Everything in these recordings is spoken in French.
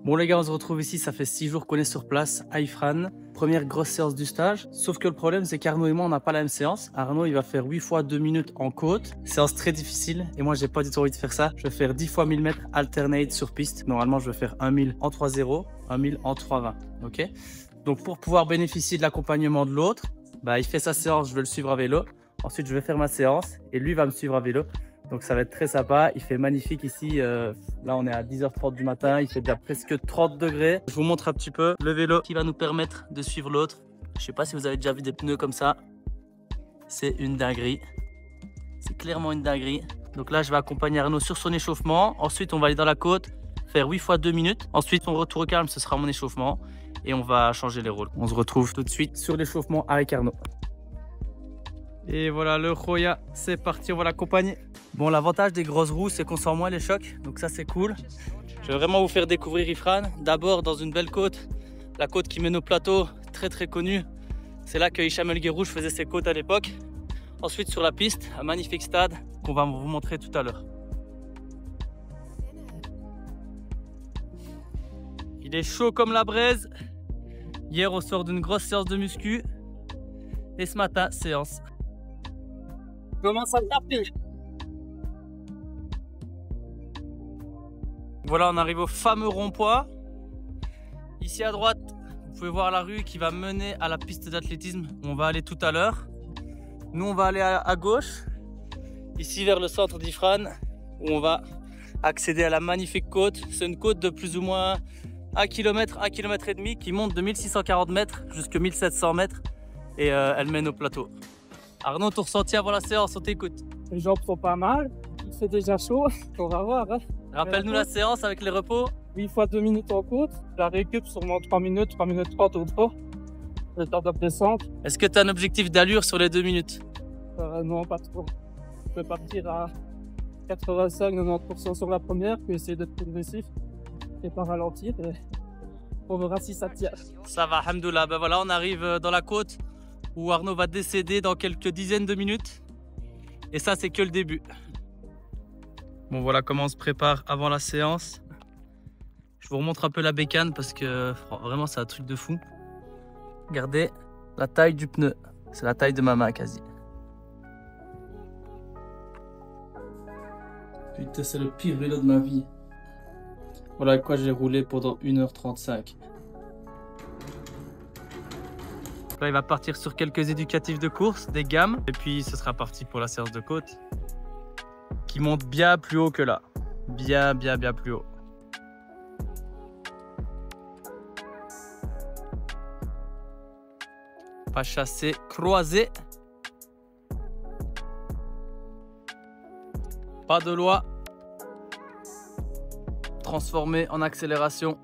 Bon les gars, on se retrouve ici, ça fait 6 jours qu'on est sur place à Ifrane. Première grosse séance du stage. Sauf que le problème, c'est qu'Arnaud et moi, on n'a pas la même séance. Arnaud, il va faire 8 fois 2 minutes en côte. Séance très difficile. Et moi, j'ai pas du tout envie de faire ça. Je vais faire 10 fois 1000 mètres alternate sur piste. Normalement, je vais faire 1000 en 3-0, 1000 en 3-20. Ok? Donc, pour pouvoir bénéficier de l'accompagnement de l'autre, bah, il fait sa séance, je vais le suivre à vélo. Ensuite, je vais faire ma séance et lui va me suivre à vélo. Donc ça va être très sympa, il fait magnifique ici, là on est à 10h30 du matin, il fait déjà presque 30 degrés. Je vous montre un petit peu le vélo qui va nous permettre de suivre l'autre. Je sais pas si vous avez déjà vu des pneus comme ça, c'est une dinguerie, c'est clairement une dinguerie. Donc là je vais accompagner Arnaud sur son échauffement, ensuite on va aller dans la côte, faire 8 fois 2 minutes. Ensuite son retour au calme, ce sera mon échauffement et on va changer les rôles. On se retrouve tout de suite sur l'échauffement avec Arnaud. Et voilà, le Roya, c'est parti, on va l'accompagner. Bon, l'avantage des grosses roues, c'est qu'on sent moins les chocs, donc ça c'est cool. Je vais vraiment vous faire découvrir Ifrane. D'abord dans une belle côte, la côte qui mène au plateau, très très connue. C'est là que Hicham El Guerrouj faisait ses côtes à l'époque. Ensuite sur la piste, un magnifique stade qu'on va vous montrer tout à l'heure. Il est chaud comme la braise. Hier on sort d'une grosse séance de muscu. Et ce matin, séance. Commence à taper. Voilà, on arrive au fameux rond-point. Ici à droite, vous pouvez voir la rue qui va mener à la piste d'athlétisme où on va aller tout à l'heure. Nous, on va aller à gauche, ici vers le centre d'Ifrane, où on va accéder à la magnifique côte. C'est une côte de plus ou moins 1 km, 1 km et demi qui monte de 1640 mètres jusqu'à 1700 mètres et elle mène au plateau. Arnaud, ton ressenti avant la séance, on t'écoute. Les jambes sont pas mal, il fait déjà chaud, on va voir. Hein. Rappelle-nous la séance avec les repos. 8 fois 2 minutes en côte, la récup sûrement 3 minutes 30 au dos, le temps de descente. Est-ce que tu as un objectif d'allure sur les 2 minutes? Non, pas trop. Je peux partir à 85-90% sur la première, puis essayer d'être progressif et pas ralentir. Et on verra si ça tient. Ça va, alhamdoulilah. Ben voilà, on arrive dans la côte où Arnaud va décéder dans quelques dizaines de minutes. Et ça, c'est que le début. Bon, voilà comment on se prépare avant la séance. Je vous remontre un peu la bécane parce que vraiment, c'est un truc de fou. Regardez la taille du pneu. C'est la taille de ma main quasi. Putain, c'est le pire vélo de ma vie. Voilà avec quoi j'ai roulé pendant 1h35. Là, il va partir sur quelques éducatifs de course, des gammes. Et puis, ce sera parti pour la séance de côte. Qui monte bien plus haut que là. Bien plus haut. Pas chassé, croisé. Pas de loi. Transformé en accélération.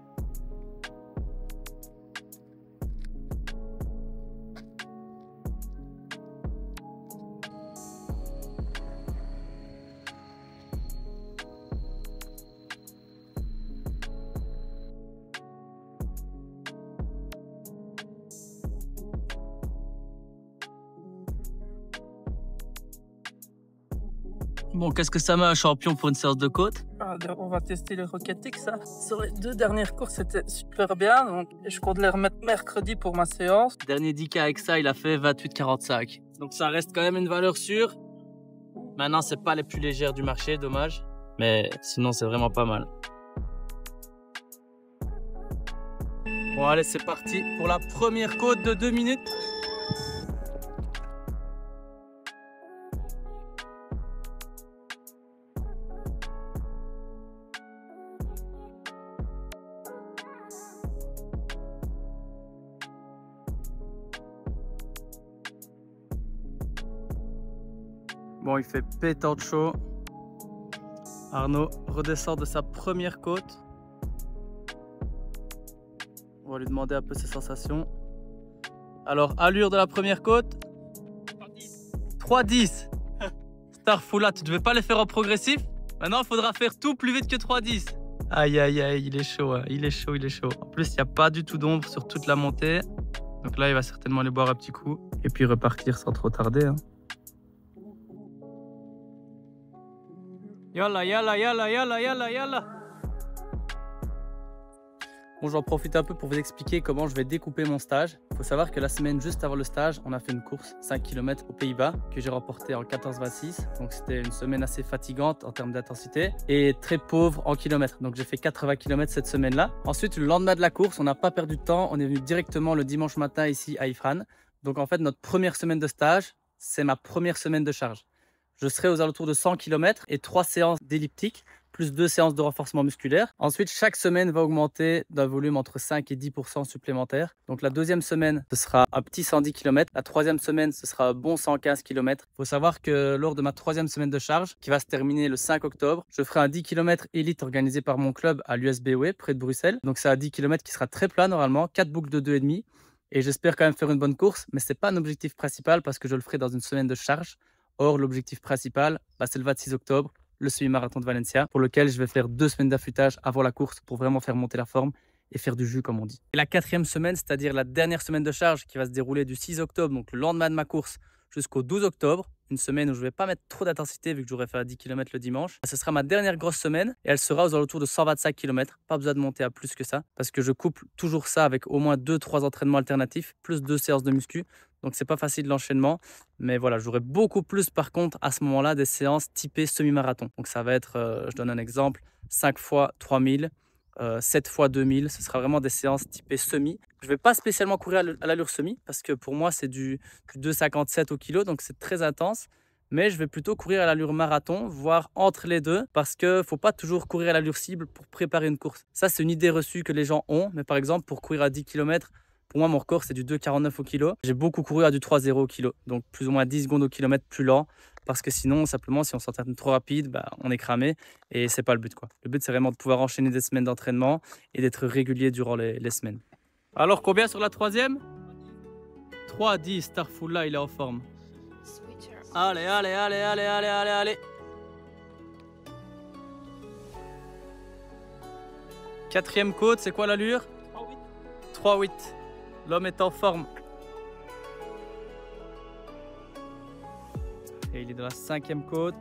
Bon, qu'est-ce que ça met un champion pour une séance de côte? On va tester les Rocket X. Hein. Sur les 2 dernières courses, c'était super bien. Donc, je compte les remettre mercredi pour ma séance. Dernier 10K avec ça, il a fait 28,45. Donc ça reste quand même une valeur sûre. Maintenant, c'est pas les plus légères du marché, dommage. Mais sinon, c'est vraiment pas mal. Bon, allez, c'est parti pour la première côte de 2 minutes. Bon, il fait pétant de chaud. Arnaud redescend de sa première côte. On va lui demander un peu ses sensations. Alors, allure de la première côte. 3,10. Starfoula, tu devais pas les faire en progressif. Maintenant, il faudra faire tout plus vite que 3,10. Aïe, aïe, aïe, il est chaud, hein. Il est chaud, il est chaud. En plus, il n'y a pas du tout d'ombre sur toute la montée. Donc là, il va certainement aller boire un petit coup. Et puis repartir sans trop tarder. Hein. Yalla, yalla, yalla, yalla, yalla, yalla. Bon, j'en profite un peu pour vous expliquer comment je vais découper mon stage. Il faut savoir que la semaine juste avant le stage, on a fait une course 5 km aux Pays-Bas que j'ai remportée en 14,26. Donc c'était une semaine assez fatigante en termes d'intensité et très pauvre en kilomètres. Donc j'ai fait 80 km cette semaine-là. Ensuite, le lendemain de la course, on n'a pas perdu de temps. On est venu directement le dimanche matin ici à Ifrane. Donc en fait, notre première semaine de stage, c'est ma première semaine de charge. Je serai aux alentours de 100 km et 3 séances d'elliptique, plus 2 séances de renforcement musculaire. Ensuite, chaque semaine va augmenter d'un volume entre 5 et 10% supplémentaire. Donc la deuxième semaine, ce sera un petit 110 km. La troisième semaine, ce sera un bon 115 km. Il faut savoir que lors de ma troisième semaine de charge, qui va se terminer le 5 octobre, je ferai un 10 km élite organisé par mon club à l'USBOE, près de Bruxelles. Donc c'est un 10 km qui sera très plat normalement, 4 boucles de 2,5. Et j'espère quand même faire une bonne course, mais ce n'est pas un objectif principal parce que je le ferai dans une semaine de charge. Or, l'objectif principal, c'est le 26 octobre, le semi-marathon de Valencia, pour lequel je vais faire 2 semaines d'affûtage avant la course pour vraiment faire monter la forme et faire du jus, comme on dit. Et la quatrième semaine, c'est-à-dire la dernière semaine de charge qui va se dérouler du 6 octobre, donc le lendemain de ma course, jusqu'au 12 octobre, une semaine où je ne vais pas mettre trop d'intensité vu que j'aurai fait 10 km le dimanche. Ce sera ma dernière grosse semaine et elle sera aux alentours de 125 km. Pas besoin de monter à plus que ça parce que je couple toujours ça avec au moins 2-3 entraînements alternatifs plus 2 séances de muscu. Donc c'est pas facile l'enchaînement, mais voilà, j'aurai beaucoup plus par contre à ce moment-là des séances typées semi-marathon. Donc ça va être, je donne un exemple, 5 fois 3000, 7 fois 2000, ce sera vraiment des séances typées semi. Je ne vais pas spécialement courir à l'allure semi parce que pour moi c'est du 2,57 au kilo, donc c'est très intense. Mais je vais plutôt courir à l'allure marathon, voire entre les deux, parce qu'il ne faut pas toujours courir à l'allure cible pour préparer une course. Ça, c'est une idée reçue que les gens ont, mais par exemple, pour courir à 10 km, pour moi, mon record, c'est du 2,49 au kilo. J'ai beaucoup couru à du 3,0 au kilo, donc plus ou moins 10 secondes au kilomètre plus lent, parce que sinon, simplement, si on s'entraîne trop rapide, on est cramé, et c'est pas le but, quoi. Le but, c'est vraiment de pouvoir enchaîner des semaines d'entraînement et d'être régulier durant les semaines. Alors, combien sur la troisième? 3,10, Starful, là, il est en forme. Allez, allez, allez, allez, allez, allez, allez. Quatrième côte, c'est quoi l'allure? 3,8. L'homme est en forme. Et il est dans la cinquième côte.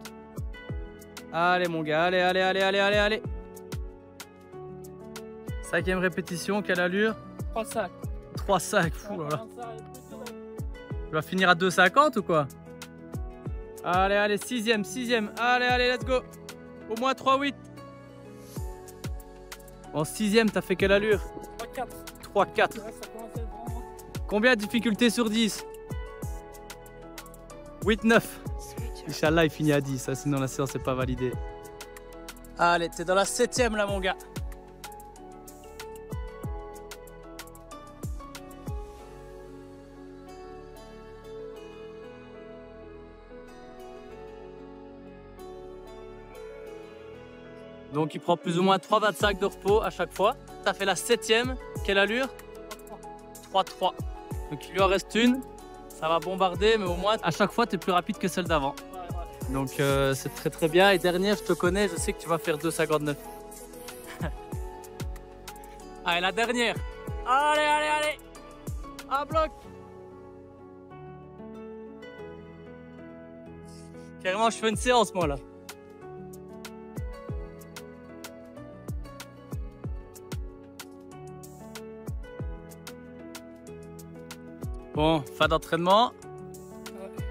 Allez mon gars, allez, allez, allez, allez, allez, allez. Cinquième répétition, quelle allure? 3,5. 3,5, fou là. Tu vas finir à 2,50 ou quoi? Allez, allez, sixième, allez, allez, let's go. Au moins 3,8. En sixième, t'as fait quelle allure? 3,4. 3,4. Combien de difficultés sur 10? 8,9. Inch'Allah, il finit à 10, hein, sinon la séance n'est pas validée. Allez, t'es dans la septième là, mon gars. Donc il prend plus ou moins 3,25 de repos à chaque fois. Ça fait la septième. Quelle allure? 3,3. Donc il lui en reste une. Ça va bombarder, mais au moins à chaque fois tu es plus rapide que celle d'avant. Donc c'est très très bien. Et dernière, je te connais, je sais que tu vas faire 2,59. Allez, la dernière. Allez, allez, allez. Un bloc. Carrément, je fais une séance moi là. Bon, fin d'entraînement.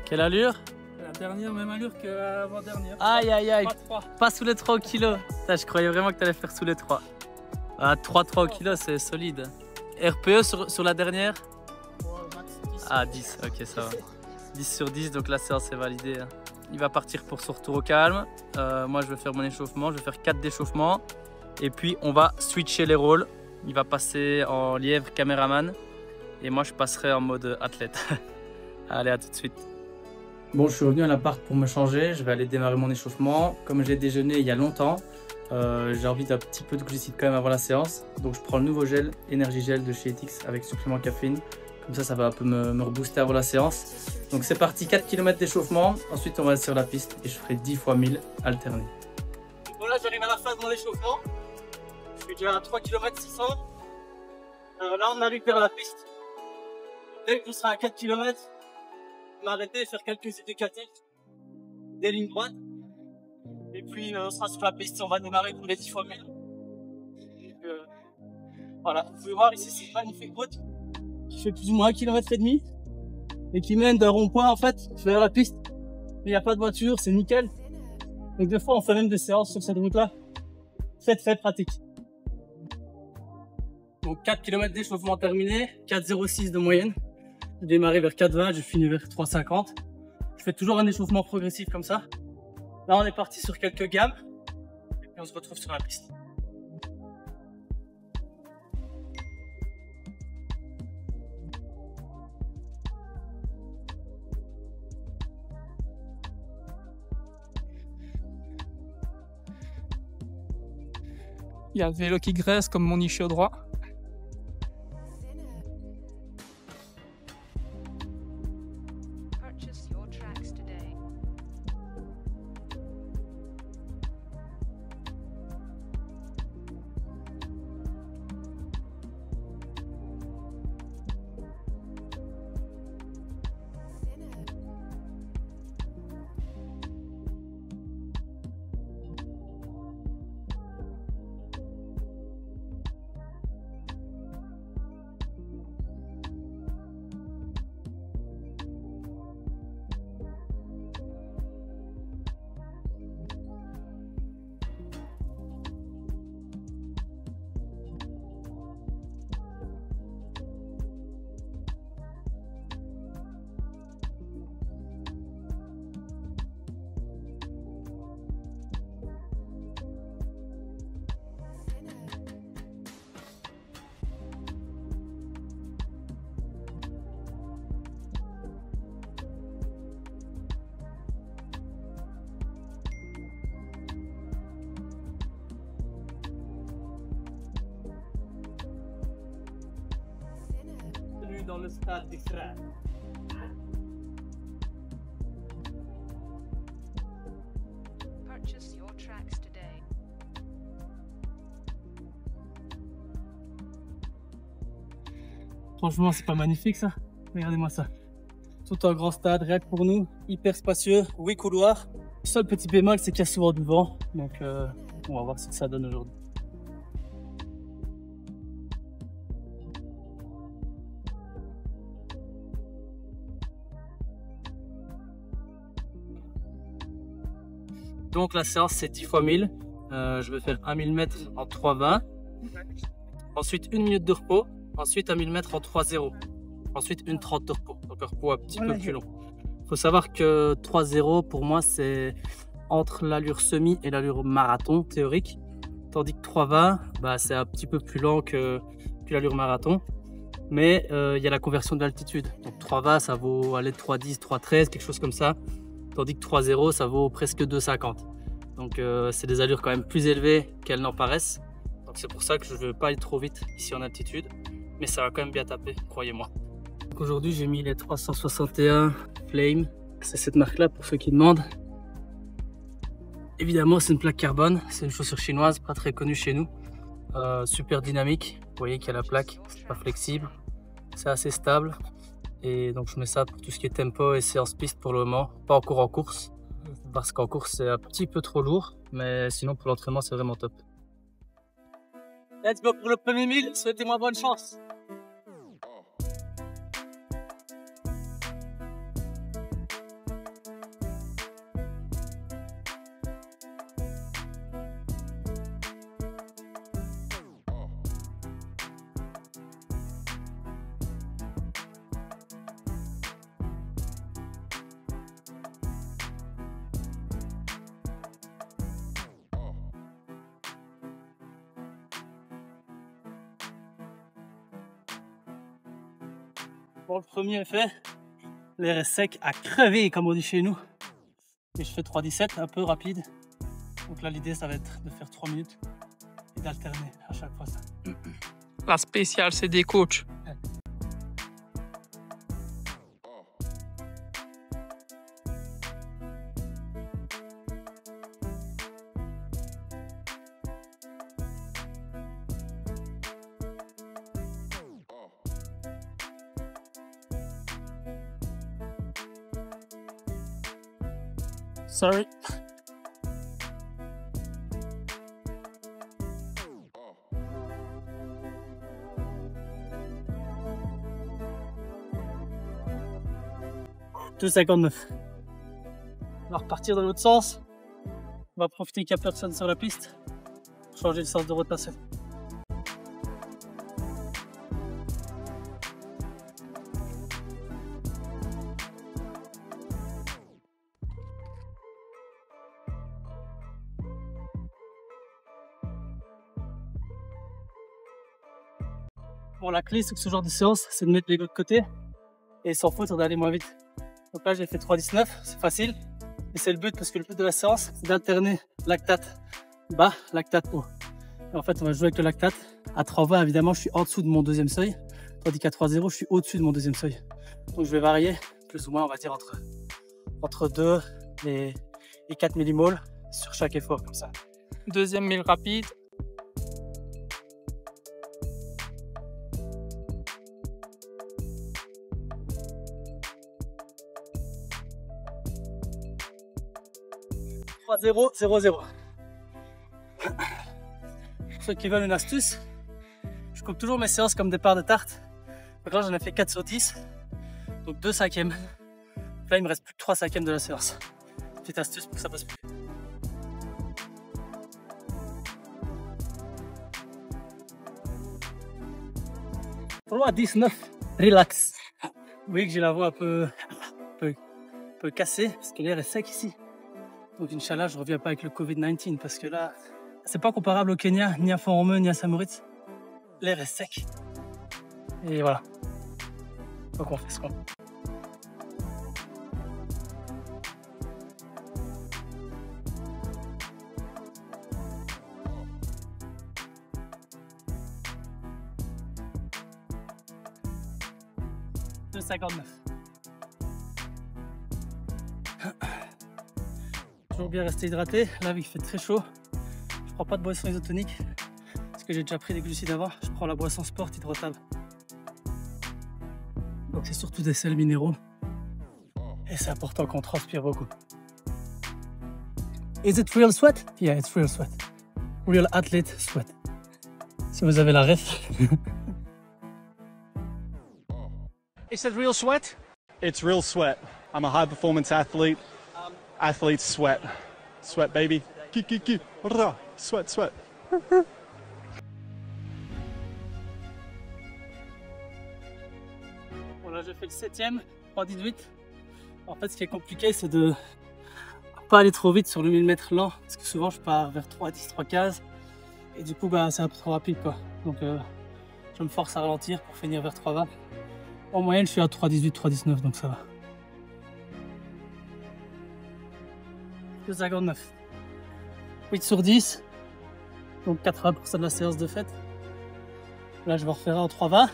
Quelle allure? La dernière, même allure que l'avant-dernière. Aïe, aïe, aïe. 3,3. Pas sous les 3 au kilo. Putain, je croyais vraiment que tu allais faire sous les 3. Ah, 3,3 au kilo, c'est solide. RPE sur la dernière? Max 10. Ah, 10, ok, ça va. 10 sur 10, donc la séance est validée. Il va partir pour son retour au calme. Moi, je vais faire mon échauffement. Je vais faire 4 d'échauffement. Et puis, on va switcher les rôles. Il va passer en lièvre caméraman. Et moi, je passerai en mode athlète. Allez, à tout de suite. Bon, je suis revenu à l'appart pour me changer. Je vais aller démarrer mon échauffement. Comme j'ai déjeuné il y a longtemps, j'ai envie d'un petit peu de glucides quand même avant la séance. Donc, je prends le nouveau gel, Energy Gel de chez Ethics avec supplément caféine. Comme ça va un peu me rebooster avant la séance. Donc, c'est parti, 4 km d'échauffement. Ensuite, on va sur la piste et je ferai 10 fois 1000 alternés. Bon, là, j'arrive à la fin de mon échauffement. Je suis déjà à 3 km 600. Là, on arrive vers la piste. Dès qu'on sera à 4 km, on va arrêter et faire quelques éducatifs, des lignes droites. Et puis on sera sur la piste, on va démarrer pour les 10 fois 1000. Voilà, vous pouvez voir ici, c'est une magnifique route qui fait plus ou moins 1,5 km et qui mène d'un rond-point en fait vers la piste. Mais il n'y a pas de voiture, c'est nickel. Donc des fois, on fait même des séances sur cette route-là. Très pratique. Donc 4 km d'échauffement terminé, 4,06 de moyenne. J'ai démarré vers 4,20, j'ai fini vers 3,50. Je fais toujours un échauffement progressif comme ça. Là, on est parti sur quelques gammes et on se retrouve sur la piste. Il y a le vélo qui graisse comme mon ischio droit. Purchase your tracks today. Dans le stade des frères. Purchase your tracks today. Franchement, c'est pas magnifique ça? Regardez-moi ça. Tout un grand stade, rien que pour nous, hyper spacieux, 8 couloirs. Le seul petit bémol, c'est qu'il y a souvent du vent, donc on va voir ce que ça donne aujourd'hui. Donc la séance c'est 10 x 1000. Je vais faire 1000 mètres en 3,20. Ensuite 1 minute de repos. Ensuite 1000 mètres en 3,0. Ensuite 1,30 de repos. Donc un repos un petit peu plus long. Il faut savoir que 3,0 pour moi c'est entre l'allure semi et l'allure marathon théorique. Tandis que 3,20 bah, c'est un petit peu plus lent que l'allure marathon. Mais il y a la conversion de l'altitude. Donc 3,20 ça vaut aller de 3,10, 3,13, quelque chose comme ça. Tandis que 3,0 ça vaut presque 2,50. Donc c'est des allures quand même plus élevées qu'elles n'en paraissent. Donc c'est pour ça que je ne veux pas aller trop vite ici en altitude. Mais ça va quand même bien taper, croyez-moi. Aujourd'hui j'ai mis les 361 Flame. C'est cette marque là pour ceux qui demandent. Évidemment c'est une plaque carbone, c'est une chaussure chinoise, pas très connue chez nous. Super dynamique, vous voyez qu'il y a la plaque, c'est pas flexible. C'est assez stable. Et donc je mets ça pour tout ce qui est tempo et séance piste pour le moment, pas encore en course, parce qu'en course c'est un petit peu trop lourd, mais sinon pour l'entraînement c'est vraiment top. Let's go pour le premier 1000, souhaitez-moi bonne chance. Bon, le premier est fait, l'air est sec à crever comme on dit chez nous. Et je fais 3,17, un peu rapide. Donc là l'idée ça va être de faire 3 minutes et d'alterner à chaque fois ça. La spéciale, c'est des coachs. Sorry. 2,59. On va repartir dans l'autre sens. On va profiter qu'il n'y a personne sur la piste pour changer le sens de rotation. Bon, la clé sur ce genre de séance, c'est de mettre les gars de côté et s'en foutre d'aller moins vite. Donc là, j'ai fait 3,19, c'est facile. Et c'est le but, parce que le but de la séance, c'est d'alterner lactate bas, lactate haut. Et en fait, on va jouer avec le lactate. À 3,20, évidemment, je suis en dessous de mon deuxième seuil. Tandis qu'à 3,0, je suis au-dessus de mon deuxième seuil. Donc je vais varier, plus ou moins, on va dire entre 2 et 4 millimoles sur chaque effort, comme ça. Deuxième mille rapide. « 3-0, 0-0 ». Pour ceux qui veulent une astuce, je coupe toujours mes séances comme départ de tarte. Donc là, j'en ai fait 4 sur 10, donc 2 cinquièmes. Là, il me reste plus que 3 cinquièmes de la séance. Petite astuce pour que ça passe plus. Pour à 19, relax. Vous voyez que j'ai la voix un peu cassée parce que l'air est sec ici. Donc Inch'Allah, je reviens pas avec le Covid-19 parce que là, c'est pas comparable au Kenya, ni à Fort-Romeu, ni à Saint-Moritz. L'air est sec. Et voilà. Donc on fait ce qu'on fait. De 59. Toujours bien rester hydraté. Là, vu qu'il fait très chaud, je prends pas de boisson isotonique parce que j'ai déjà pris des glucides avant. Je prends la boisson sport hydrotable. Donc c'est surtout des sels minéraux et c'est important qu'on transpire beaucoup. Is it real sweat? Yeah, it's real sweat. Real athlete sweat. Si vous avez la ref. Is it real sweat? It's real sweat. I'm a high performance athlete. Athletes sweat. Sweat, baby. Ki. Sweat, sweat. Voilà, j'ai fait le 7e, 3,18. En fait, ce qui est compliqué, c'est de pas aller trop vite sur le 1000 mètres lent. Parce que souvent, je pars vers 3,10, 3,15. Et du coup, bah, c'est un peu trop rapide, quoi. Donc, je me force à ralentir pour finir vers 3,20. En moyenne, je suis à 3,18, 3,19, donc ça va. 2,59. 8 sur 10. Donc 80% de la séance de fête. Là, je vais refaire en 3,20.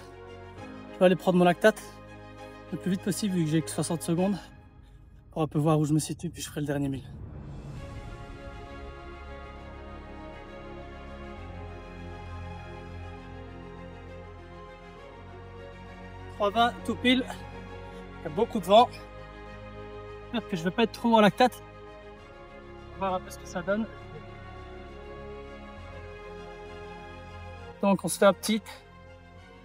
Je vais aller prendre mon lactate le plus vite possible, vu que j'ai que 60 secondes. Pour un peu voir où je me situe, puis je ferai le dernier 1000. « 3,20 tout pile. Il y a beaucoup de vent. J'espère que je ne vais pas être trop en lactate. On va voir un peu ce que ça donne. Donc on se fait un petit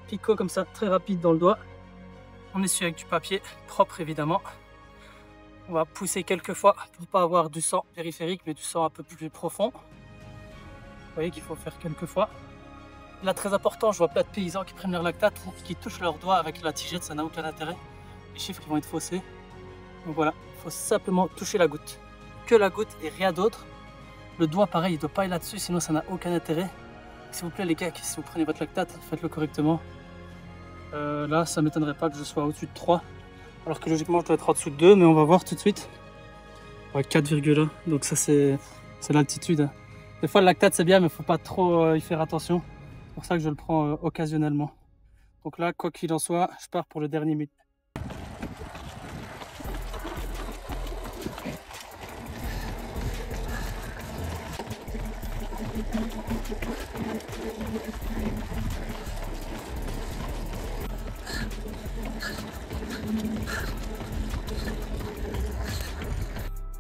picot comme ça, très rapide dans le doigt. On essuie avec du papier propre évidemment. On va pousser quelques fois pour pas avoir du sang périphérique mais du sang un peu plus profond. Vous voyez qu'il faut faire quelques fois. Là, très important, je vois plein de paysans qui prennent leur lactate, qui touchent leurs doigts avec la tigette, ça n'a aucun intérêt. Les chiffres vont être faussés. Donc voilà, il faut simplement toucher la goutte. Que la goutte et rien d'autre. Le doigt, pareil, il ne doit pas aller là-dessus, sinon ça n'a aucun intérêt. S'il vous plaît, les gars, si vous prenez votre lactate, faites-le correctement. Là, ça ne m'étonnerait pas que je sois au-dessus de 3. Alors que logiquement, je dois être en dessous de 2, mais on va voir tout de suite. Ouais, 4,1. Donc ça, c'est l'altitude. Des fois, le lactate, c'est bien, mais il ne faut pas trop y faire attention. C'est pour ça que je le prends occasionnellement. Donc là, quoi qu'il en soit, je pars pour le dernier 1000.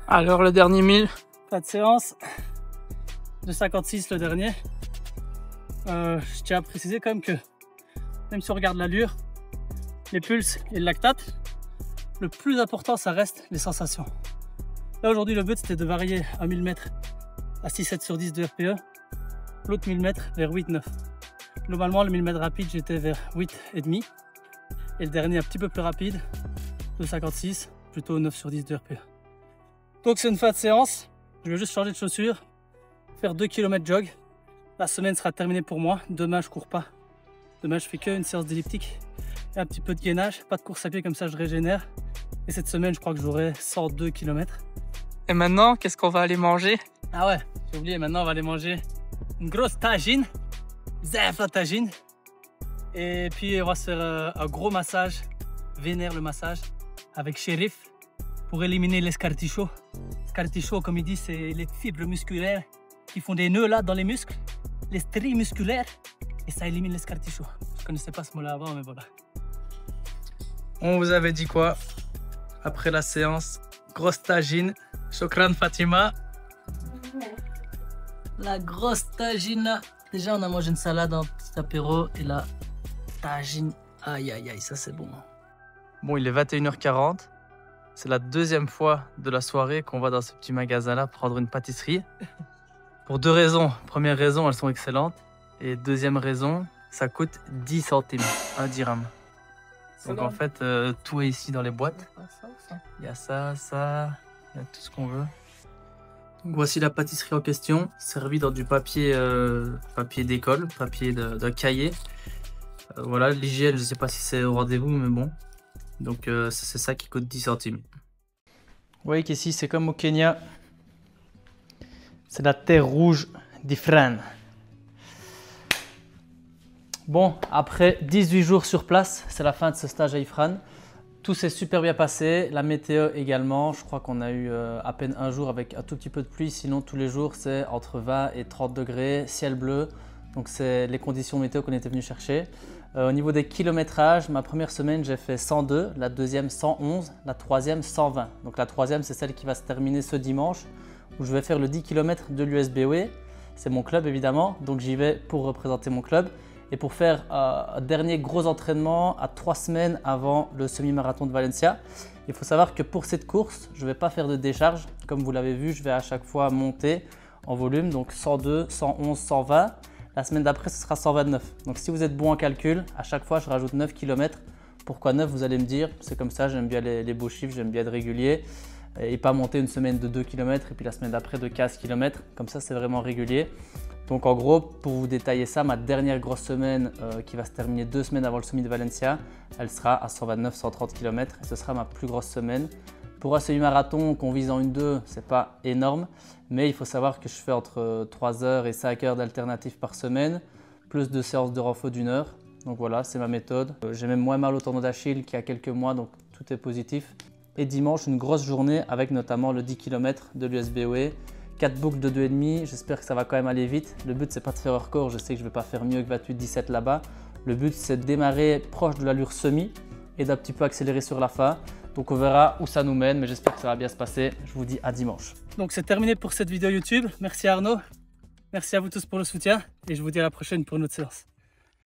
Alors le dernier 1000. Pas de séance. De 56 le dernier. Je tiens à préciser quand même que même si on regarde l'allure, les pulses et le lactate, le plus important, ça reste les sensations. Là, aujourd'hui, le but, c'était de varier à 1000 mètres à 6-7 sur 10 de RPE. L'autre 1000 mètres vers 8-9. Globalement, le 1000 mètres rapide, j'étais vers 8,5. Et le dernier, un petit peu plus rapide, 2,56, plutôt 9 sur 10 de RPE. Donc, c'est une fin de séance. Je vais juste changer de chaussures, faire 2 km jog. La semaine sera terminée pour moi. Demain, je cours pas. Demain, je fais qu'une séance d'elliptique et un petit peu de gainage. Pas de course à pied, comme ça, je régénère. Et cette semaine, je crois que j'aurai 102 km. Et maintenant, qu'est-ce qu'on va aller manger? Ah ouais, j'ai oublié. Maintenant, on va aller manger une grosse tagine. Zef la tagine. Et puis, on va se faire un gros massage. Vénère le massage avec Shérif pour éliminer l'escartichaut. L'escartichaut, comme il dit, c'est les fibres musculaires qui font des nœuds là dans les muscles, les stries musculaires, et ça élimine l'escartichaut. Je connaissais pas ce mot-là avant, mais voilà. On vous avait dit quoi après la séance? Grosse tagine. Shukran Fatima. La grosse tagine là. Déjà, on a mangé une salade, un petit apéro, et la tagine. Aïe aïe aïe, ça c'est bon. Bon, il est 21h40. C'est la deuxième fois de la soirée qu'on va dans ce petit magasin-là prendre une pâtisserie. Pour deux raisons. Première raison, elles sont excellentes. Et deuxième raison, ça coûte 10 centimes, 1 dirham. Donc en fait, tout est ici dans les boîtes. Il y a ça, il y a tout ce qu'on veut. Donc voici la pâtisserie en question, servie dans du papier, papier d'école, papier d'un cahier. Voilà, l'hygiène, je ne sais pas si c'est au rendez-vous, mais bon. Donc c'est ça qui coûte 10 centimes. Vous voyez qu'ici, c'est comme au Kenya. C'est la terre rouge d'Ifrane. Bon, après 18 jours sur place, c'est la fin de ce stage à Ifrane. Tout s'est super bien passé, la météo également. Je crois qu'on a eu à peine un jour avec un tout petit peu de pluie. Sinon, tous les jours, c'est entre 20 et 30 degrés, ciel bleu. Donc, c'est les conditions météo qu'on était venu chercher. Au niveau des kilométrages, ma première semaine, j'ai fait 102, la deuxième 111, la troisième 120. Donc, la troisième, c'est celle qui va se terminer ce dimanche, où je vais faire le 10 km de l'USBOE. C'est mon club, évidemment. Donc, j'y vais pour représenter mon club. Et pour faire un dernier gros entraînement à 3 semaines avant le semi-marathon de Valencia. Il faut savoir que pour cette course, je ne vais pas faire de décharge. Comme vous l'avez vu, je vais à chaque fois monter en volume. Donc 102, 111, 120. La semaine d'après, ce sera 129. Donc si vous êtes bon en calcul, à chaque fois, je rajoute 9 km. Pourquoi 9? Vous allez me dire, c'est comme ça, j'aime bien les beaux chiffres, j'aime bien être régulier. Et pas monter une semaine de 2 km et puis la semaine d'après de 15 km. Comme ça, c'est vraiment régulier. Donc en gros, pour vous détailler ça, ma dernière grosse semaine qui va se terminer 2 semaines avant le semi de Valencia, elle sera à 129-130 km et ce sera ma plus grosse semaine. Pour un semi-marathon qu'on vise en 1-2, c'est pas énorme, mais il faut savoir que je fais entre 3 heures et 5 heures d'alternatives par semaine, plus 2 séances de renfo d'1 heure. Donc voilà, c'est ma méthode. J'ai même moins mal au tendon d'Achille qu'il y a quelques mois, donc tout est positif. Et dimanche, une grosse journée avec notamment le 10 km de l'USBOE. 4 boucles de 2,5, j'espère que ça va quand même aller vite. Le but, c'est pas de faire un record, je sais que je vais pas faire mieux que 28-17 là-bas. Le but, c'est de démarrer proche de l'allure semi et d'un petit peu accélérer sur la fin. Donc on verra où ça nous mène, mais j'espère que ça va bien se passer. Je vous dis à dimanche. Donc c'est terminé pour cette vidéo YouTube. Merci Arnaud, merci à vous tous pour le soutien et je vous dis à la prochaine pour une autre séance.